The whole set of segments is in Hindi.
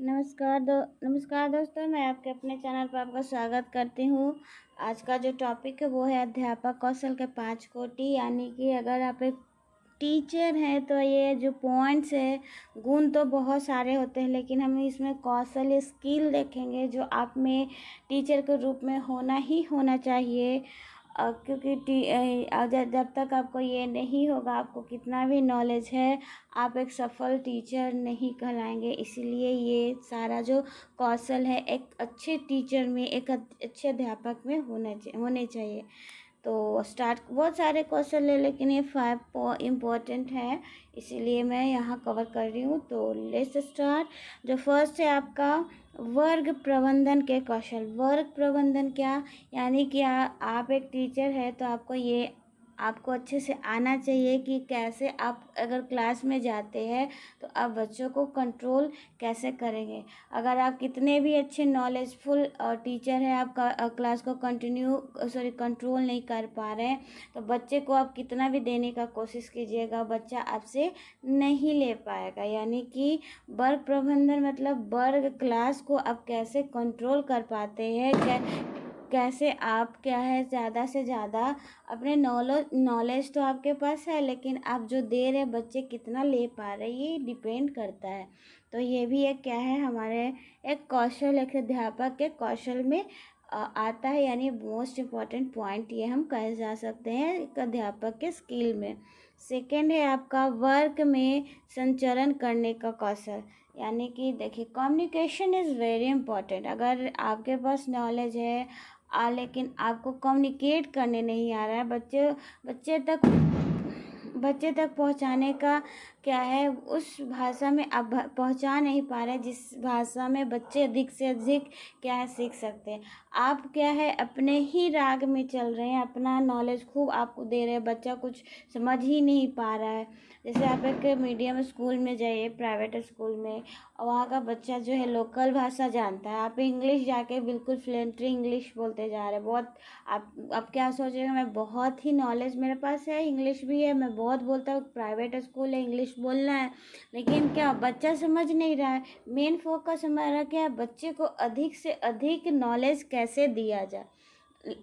नमस्कार दोस्तों, मैं आपके अपने चैनल पर आपका स्वागत करती हूँ। आज का जो टॉपिक है वो है अध्यापक कौशल के 5 कोटि। यानी कि अगर आप एक टीचर हैं तो ये जो पॉइंट्स है, गुण तो बहुत सारे होते हैं, लेकिन हम इसमें कौशल स्किल देखेंगे जो आप में टीचर के रूप में होना ही होना चाहिए। क्योंकि जब तक आपको ये नहीं होगा, आपको कितना भी नॉलेज है, आप एक सफल टीचर नहीं कहलाएंगे। इसीलिए ये सारा जो कौशल है एक अच्छे टीचर में, एक अच्छे अध्यापक में होने चाहिए। तो स्टार्ट बहुत सारे कौशल है, लेकिन ये 5 इम्पोर्टेंट है, इसीलिए मैं यहाँ कवर कर रही हूँ। तो लेट्स स्टार्ट। जो फर्स्ट है आपका वर्ग प्रबंधन के कौशल। वर्ग प्रबंधन क्या, यानी कि आप एक टीचर है तो आपको अच्छे से आना चाहिए कि कैसे आप अगर क्लास में जाते हैं तो आप बच्चों को कंट्रोल कैसे करेंगे। अगर आप कितने भी अच्छे नॉलेजफुल टीचर हैं, आप क्लास को कंट्रोल नहीं कर पा रहे हैं, तो बच्चे को आप कितना भी देने का कोशिश कीजिएगा, बच्चा आपसे नहीं ले पाएगा। यानी कि वर्ग प्रबंधन मतलब वर्ग क्लास को आप कैसे कंट्रोल कर पाते हैं, कैसे आप क्या है ज़्यादा से ज़्यादा अपने नॉलेज तो आपके पास है, लेकिन आप जो दे रहे बच्चे कितना ले पा रहे ये डिपेंड करता है। तो ये भी एक क्या है, हमारे एक कौशल, एक अध्यापक के कौशल में आता है। यानी मोस्ट इम्पॉर्टेंट पॉइंट ये हम कह जा सकते हैं एक अध्यापक के स्किल में। सेकंड है आपका वर्क में संचरण करने का कौशल। यानी कि देखिए, कम्युनिकेशन इज़ वेरी इम्पॉर्टेंट। अगर आपके पास नॉलेज है लेकिन आपको कम्युनिकेट करने नहीं आ रहा है, बच्चे तक पहुंचाने का क्या है, उस भाषा में आप पहुंचा नहीं पा रहे जिस भाषा में बच्चे अधिक से अधिक क्या है सीख सकते हैं। आप क्या है अपने ही राग में चल रहे हैं, अपना नॉलेज खूब आपको दे रहे हैं, बच्चा कुछ समझ ही नहीं पा रहा है। जैसे आप एक मीडियम स्कूल में जाइए, प्राइवेट स्कूल में, और वहाँ का बच्चा जो है लोकल भाषा जानता है, आप इंग्लिश जाके बिल्कुल फ्लुएंटली इंग्लिश बोलते जा रहे हैं। बहुत आप क्या सोचेंगे, मैं बहुत ही नॉलेज मेरे पास है, इंग्लिश भी है, मैं बहुत बोलता हूँ, प्राइवेट स्कूल है, इंग्लिश बोलना है, लेकिन क्या बच्चा समझ नहीं रहा है। मेन फोकस हमारा क्या है, बच्चे को अधिक से अधिक नॉलेज कैसे दिया जाए।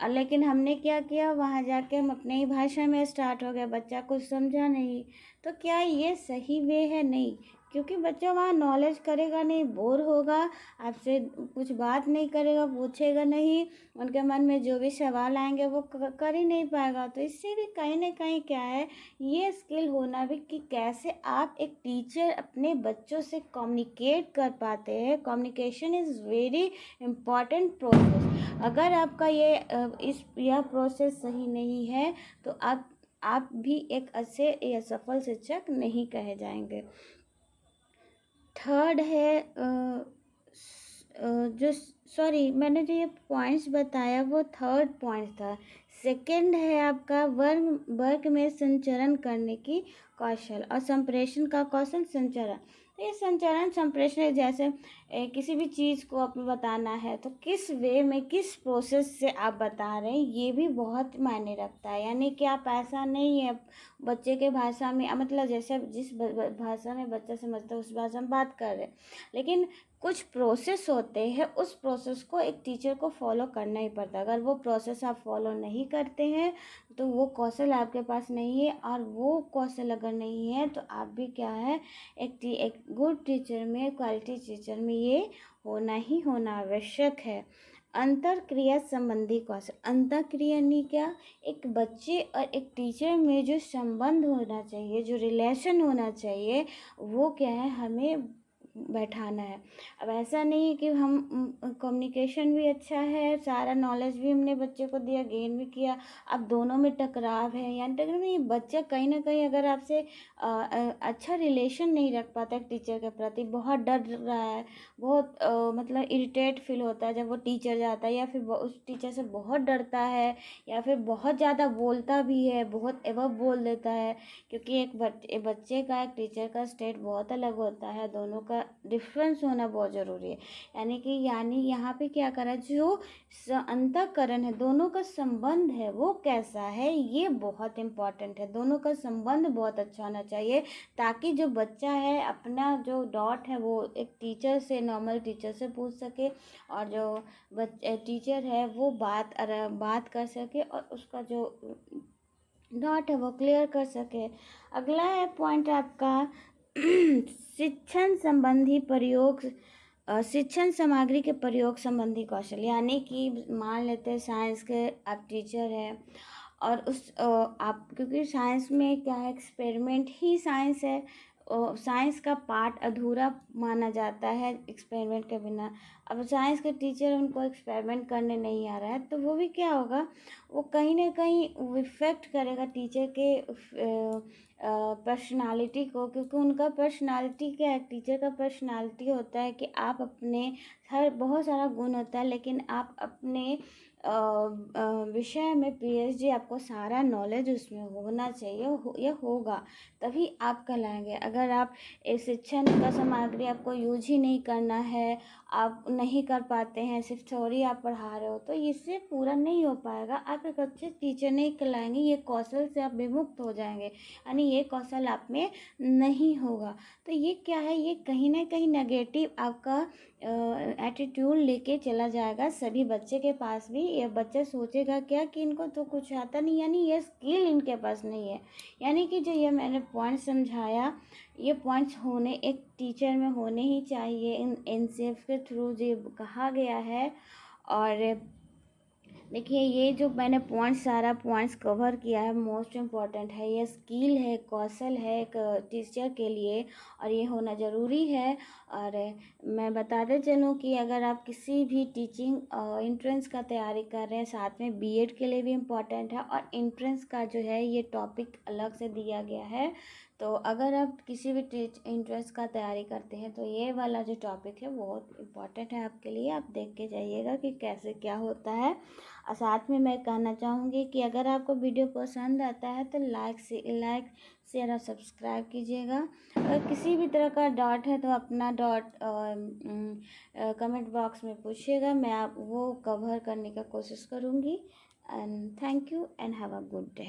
लेकिन हमने क्या किया, वहाँ जाके हम अपने ही भाषा में स्टार्ट हो गए, बच्चा कुछ समझा नहीं। तो क्या ये सही वे है? नहीं, क्योंकि बच्चा वहाँ नॉलेज करेगा नहीं, बोर होगा, आपसे कुछ बात नहीं करेगा, पूछेगा नहीं, उनके मन में जो भी सवाल आएंगे वो कर ही नहीं पाएगा। तो इससे भी कहीं ना कहीं क्या है, ये स्किल होना भी कि कैसे आप एक टीचर अपने बच्चों से कम्युनिकेट कर पाते हैं। Communication is very important process. अगर आपका यह प्रोसेस सही नहीं है तो आप भी एक अच्छे या सफल शिक्षक नहीं कहे जाएंगे। थर्ड है जो सॉरी मैंने जो ये पॉइंट्स बताया वो थर्ड पॉइंट था। सेकंड है आपका वर्ग में संचरण करने की कौशल और संप्रेषण का कौशल। संचरण, तो ये संचरण संप्रेषण जैसे किसी भी चीज़ को आपको बताना है तो किस वे में, किस प्रोसेस से आप बता रहे हैं, ये भी बहुत मायने रखता है। यानी कि आप ऐसा नहीं है बच्चे के भाषा में, मतलब जैसे जिस भाषा में बच्चा समझता है उस भाषा में बात कर रहे हैं, लेकिन कुछ प्रोसेस होते हैं, उस प्रोसेस को एक टीचर को फॉलो करना ही पड़ता है। अगर वो प्रोसेस आप फॉलो नहीं करते हैं तो वो कौशल आपके पास नहीं है, और वो कौशल अगर नहीं है तो आप भी क्या है, एक गुड टीचर में, क्वालिटी टीचर में ये होना ही होना आवश्यक है। अंतर क्रिया संबंधी कौशल। अंतर क्रिया नहीं क्या, एक बच्चे और एक टीचर में जो संबंध होना चाहिए, जो रिलेशन होना चाहिए, वो क्या है हमें बैठाना है। अब ऐसा नहीं है कि हम कम्युनिकेशन भी अच्छा है, सारा नॉलेज भी हमने बच्चे को दिया, गेन भी किया, अब दोनों में टकराव है। यानी टकराव नहीं, बच्चा कहीं ना कहीं अगर आपसे अच्छा रिलेशन नहीं रख पाता एक टीचर के प्रति, बहुत डर रहा है, बहुत मतलब इरिटेट फील होता है जब वो टीचर जाता है, या फिर उस टीचर से बहुत डरता है, या फिर बहुत ज़्यादा बोलता भी है, बहुत एवं बोल देता है। क्योंकि एक बच्चे का एक टीचर का स्टेट बहुत अलग होता है, दोनों का डिफरेंस होना बहुत ज़रूरी है। यानी यहाँ पे क्या करा, जो अंतःकरण है, दोनों का संबंध है वो कैसा है, ये बहुत इम्पॉर्टेंट है। दोनों का संबंध बहुत अच्छा होना चाहिए, ताकि जो बच्चा है अपना जो डाउट है वो एक टीचर से, नॉर्मल टीचर से पूछ सके, और जो टीचर है वो बात कर सके और उसका जो डाउट है वो क्लियर कर सके। अगला है पॉइंट आपका शिक्षण संबंधी प्रयोग, शिक्षण सामग्री के प्रयोग संबंधी कौशल। यानी कि मान लेते हैं साइंस के आप टीचर हैं, और आप, क्योंकि साइंस में क्या है, एक्सपेरिमेंट ही साइंस है। साइंस का पार्ट अधूरा माना जाता है एक्सपेरिमेंट के बिना। अब साइंस के टीचर, उनको एक्सपेरिमेंट करने नहीं आ रहा है, तो वो भी क्या होगा, वो कहीं ना कहीं इफ़ेक्ट करेगा टीचर के पर्सनालिटी को। क्योंकि उनका पर्सनालिटी क्या है, टीचर का पर्सनालिटी होता है कि आप अपने हर बहुत सारा गुण होता है, लेकिन आप अपने विषय में पीएचडी, आपको सारा नॉलेज उसमें होना चाहिए, या होगा, तभी आप कहलाएंगे। अगर आप इस शिक्षण का सामग्री आपको यूज ही नहीं करना है, आप नहीं कर पाते हैं, सिर्फ थ्योरी आप पढ़ा रहे हो, तो इससे पूरा नहीं हो पाएगा। आप एक अच्छे टीचर नहीं कहलाएंगे, ये कौशल से आप विमुक्त हो जाएंगे, यानी ये कौशल आप में नहीं होगा। तो ये क्या है, ये कहीं ना कहीं नेगेटिव आपका एटीट्यूड लेके चला जाएगा सभी बच्चे के पास भी। ये बच्चा सोचेगा क्या कि इनको तो कुछ आता नहीं, यानी ये स्किल इनके पास नहीं है। यानी कि जो ये मैंने पॉइंट समझाया, ये पॉइंट्स होने एक टीचर में होने ही चाहिए। इन एनसीएफ के थ्रू ये कहा गया है। और देखिए, ये जो मैंने सारा पॉइंट्स कवर किया है, मोस्ट इम्पॉर्टेंट है, ये स्किल है, कौशल है एक टीचर के लिए, और ये होना ज़रूरी है। और मैं बताते चलूँ कि अगर आप किसी भी टीचिंग एंट्रेंस का तैयारी कर रहे हैं, साथ में बीएड के लिए भी इम्पॉर्टेंट है, और एंट्रेंस का जो है ये टॉपिक अलग से दिया गया है। तो अगर आप किसी भी एंट्रेंस का तैयारी करते हैं, तो ये वाला जो टॉपिक है बहुत इम्पॉर्टेंट है आपके लिए। आप देख के जाइएगा कि कैसे क्या होता है। और साथ में मैं कहना चाहूँगी कि अगर आपको वीडियो पसंद आता है तो लाइक शेयर और सब्सक्राइब कीजिएगा। अगर किसी भी तरह का डाउट है तो अपना डाउट कमेंट बॉक्स में पूछिएगा, मैं आप वो कवर करने का कोशिश करूँगी। And thank you and have a good day.